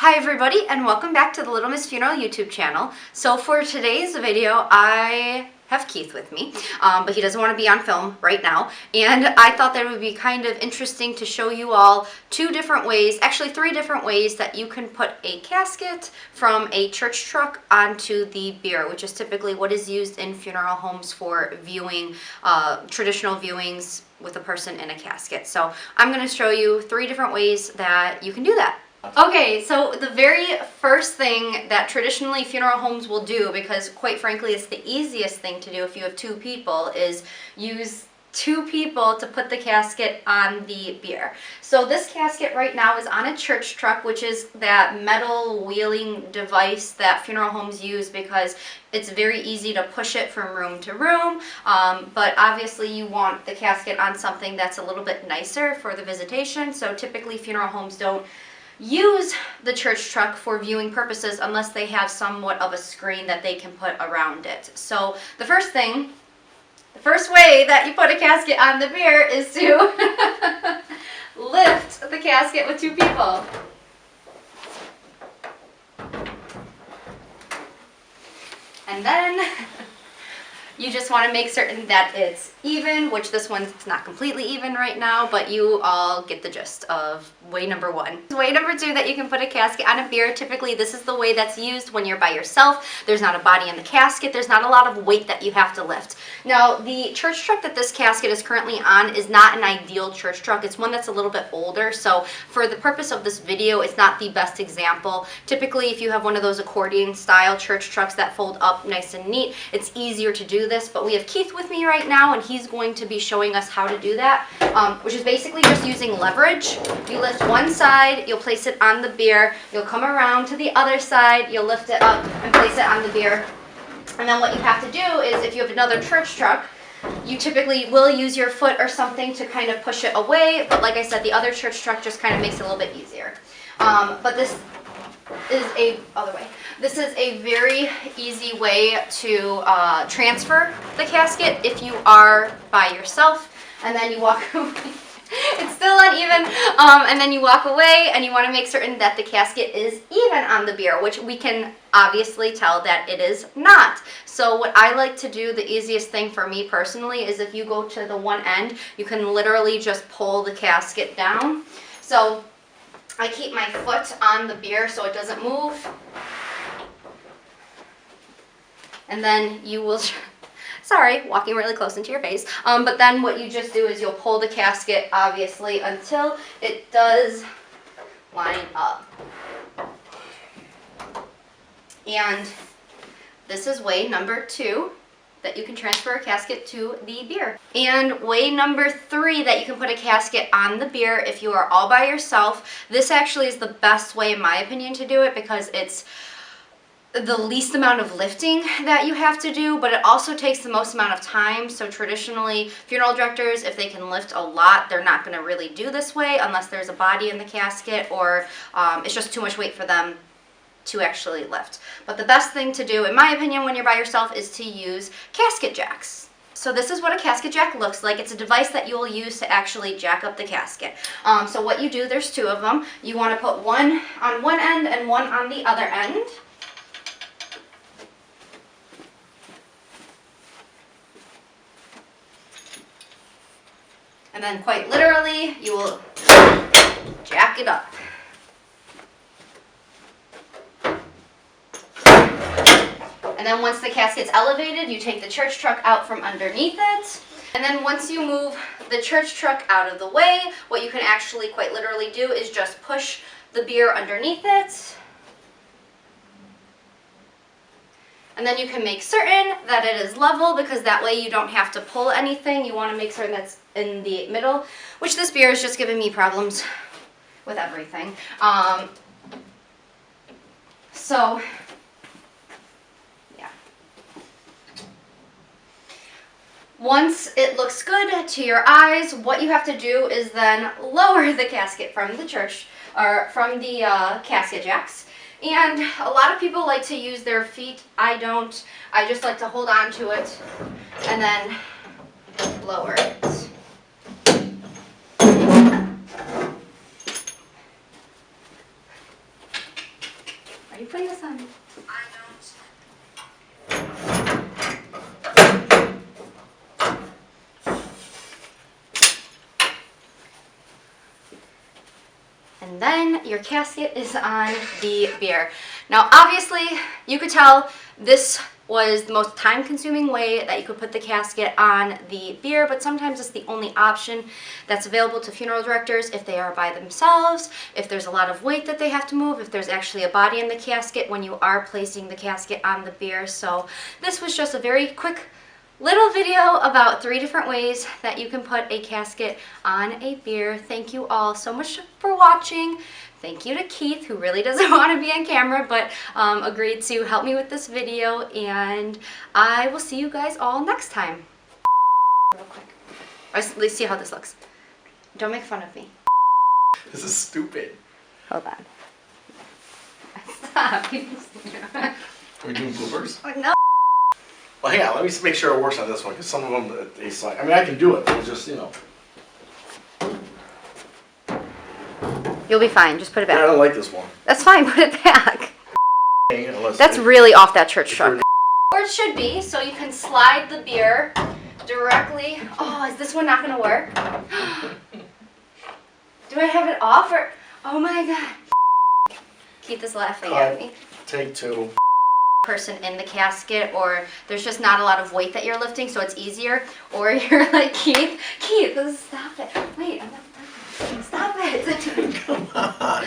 Hi everybody, and welcome back to the Little Miss Funeral YouTube channel. So for today's video, I have Keith with me, but he doesn't want to be on film right now. And I thought that it would be kind of interesting to show you all two different ways, actually three different ways that you can put a casket from a church truck onto the bier, which is typically what is used in funeral homes for viewing, traditional viewings with a person in a casket. So I'm going to show you three different ways that you can do that. Okay, so the very first thing that traditionally funeral homes will do, because quite frankly it's the easiest thing to do if you have two people, is use two people to put the casket on the bier. So this casket right now is on a church truck, which is that metal wheeling device that funeral homes use because it's very easy to push it from room to room, but obviously you want the casket on something that's a little bit nicer for the visitation. So typically funeral homes don't use the church truck for viewing purposes unless they have somewhat of a screen that they can put around it. So the first way that you put a casket on the bier is to lift the casket with two people. And then you just want to make certain that it's even, which this one's not completely even right now, but you all get the gist of way number one. Way number two that you can put a casket on a bier, typically this is the way that's used when you're by yourself. There's not a body in the casket. There's not a lot of weight that you have to lift. Now, the church truck that this casket is currently on is not an ideal church truck. It's one that's a little bit older, so for the purpose of this video, it's not the best example. Typically, if you have one of those accordion style church trucks that fold up nice and neat, it's easier to do this, but we have Keith with me right now, and he's going to be showing us how to do that, which is basically just using leverage. You lift one side, you'll place it on the bier, you'll come around to the other side, you'll lift it up and place it on the bier. And then what you have to do is, if you have another church truck, you typically will use your foot or something to kind of push it away, but like I said, the other church truck just kind of makes it a little bit easier. But this is This is a very easy way to transfer the casket if you are by yourself, and then you walk away. It's still uneven, and then you walk away, and you want to make certain that the casket is even on the bier, which we can obviously tell that it is not. So what I like to do, the easiest thing for me personally, is if you go to the one end, you can literally just pull the casket down. So I keep my foot on the bier so it doesn't move. And then you will, sorry, walking really close into your face. But then what you just do is you'll pull the casket, obviously, until it does line up. And this is way number two that you can transfer a casket to the bier. And way number three that you can put a casket on the bier if you are all by yourself. This actually is the best way, in my opinion, to do it because it's the least amount of lifting that you have to do, but it also takes the most amount of time. So traditionally, funeral directors, if they can lift a lot, they're not going to really do this way unless there's a body in the casket or it's just too much weight for them to actually lift. But the best thing to do, in my opinion, when you're by yourself is to use casket jacks. So this is what a casket jack looks like. It's a device that you will use to actually jack up the casket. So what you do, there's two of them. You want to put one on one end and one on the other end. And then quite literally, you will jack it up. And then once the casket's elevated, you take the church truck out from underneath it. And then once you move the church truck out of the way, what you can actually quite literally do is just push the bier underneath it. And then you can make certain that it is level, because that way you don't have to pull anything. You want to make certain that's in the middle, which this bier is just giving me problems with everything. So, yeah. Once it looks good to your eyes, what you have to do is then lower the casket from the church, or from the casket jacks. And a lot of people like to use their feet. I don't. I just like to hold on to it and then lower it. Are you putting this on? I don't. And then your casket is on the beer. Now, obviously, you could tell this was the most time-consuming way that you could put the casket on the beer, but sometimes it's the only option that's available to funeral directors if they are by themselves, if there's a lot of weight that they have to move, if there's actually a body in the casket when you are placing the casket on the beer. So this was just a very quick little video about 3 different ways that you can put a casket on a beer. Thank you all so much for watching. Thank you to Keith, who really doesn't want to be on camera, but agreed to help me with this video, and I will see you guys all next time. Real quick. Let's see how this looks. Don't make fun of me. This is stupid. Hold on. Stop. Are we doing bloopers? Oh, no. Well, hang on. Let me make sure it works on this one, because some of them, they slide. I mean, I can do it. It's just, you know. You'll be fine. Just put it back. Yeah, I don't like this one. That's fine. Put it back. That's It- really off that church truck. Or it should be, so you can slide the beer directly. Oh, is this one not going to work? Do I have it off or? Oh my god. Keith is laughing at me. Take 2. Person in the casket, or there's just not a lot of weight that you're lifting, so it's easier. Or you're like, Keith, stop it. Wait, I'm not. Stop it. Come on.